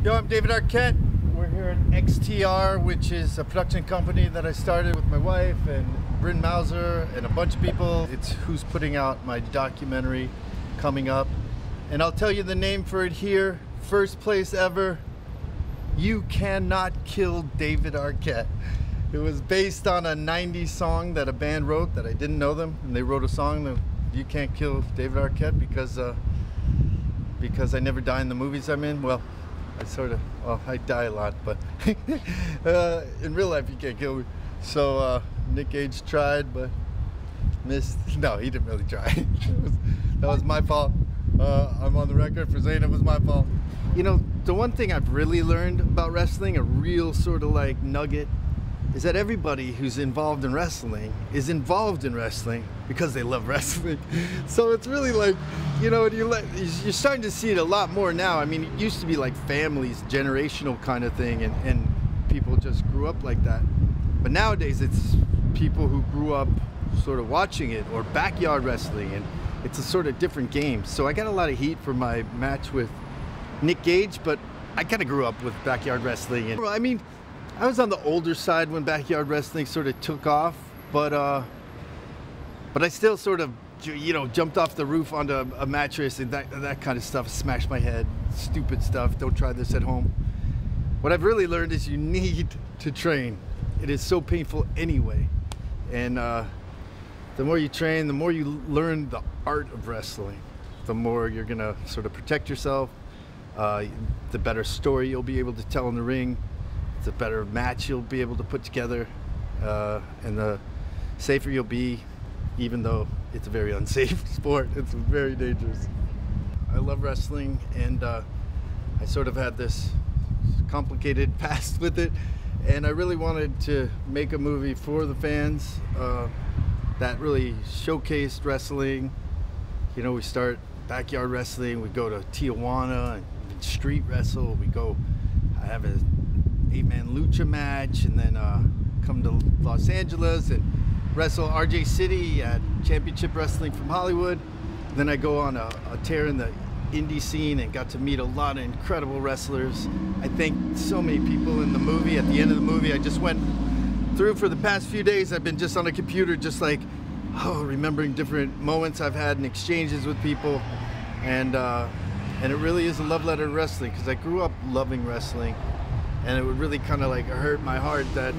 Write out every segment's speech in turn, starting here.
Yo, I'm David Arquette. We're here at XTR, which is a production company that I started with my wife and Bryn Mauser and a bunch of people. It's who's putting out my documentary coming up. And I'll tell you the name for it here. First place ever. You Cannot Kill David Arquette. It was based on a 90s song that a band wrote that I didn't know them. And they wrote a song that you can't kill David Arquette because I never die in the movies I'm in. Well, I die a lot, but in real life you can't kill me. So Nick Gage tried, but missed. No, he didn't really try. That was my fault. I'm on the record for saying it was my fault. You know, the one thing I've really learned about wrestling, a real sort of like nugget, is that everybody who's involved in wrestling is involved in wrestling because they love wrestling. So it's really like, you know, you're starting to see it a lot more now. I mean, it used to be like families, generational kind of thing, and people just grew up like that. But nowadays it's people who grew up sort of watching it, or backyard wrestling, and it's a sort of different game. So I got a lot of heat for my match with Nick Gage, but I kind of grew up with backyard wrestling. And I mean, I was on the older side when backyard wrestling sort of took off, but I still sort of, you know, jumped off the roof onto a mattress and that kind of stuff, smashed my head, stupid stuff. Don't try this at home. What I've really learned is you need to train. It is so painful anyway, and the more you train, the more you learn the art of wrestling, the more you're gonna sort of protect yourself, the better story you'll be able to tell in the ring, the better match you'll be able to put together, and the safer you'll be, even though it's a very unsafe sport. It's very dangerous. I love wrestling, and I sort of had this complicated past with it, and I really wanted to make a movie for the fans that really showcased wrestling. You know, we start backyard wrestling, we go to Tijuana and street wrestle, we go have a 8-man lucha match, and then come to Los Angeles and wrestle RJ City at Championship Wrestling from Hollywood. And then I go on a tear in the indie scene and got to meet a lot of incredible wrestlers. I thank so many people in the movie. At the end of the movie, I just went through for the past few days. I've been just on a computer, just like, remembering different moments I've had and exchanges with people. And it really is a love letter to wrestling, because I grew up loving wrestling. And it would really kind of like hurt my heart that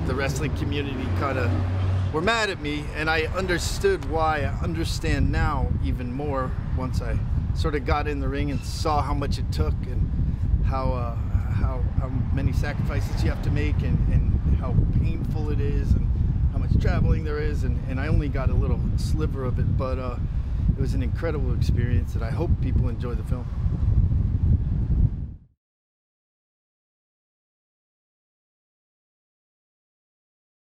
the wrestling community kind of were mad at me, and I understood why. I understand now even more once I sort of got in the ring and saw how much it took, and how many sacrifices you have to make, and how painful it is, and how much traveling there is, and I only got a little sliver of it, but it was an incredible experience, and I hope people enjoy the film.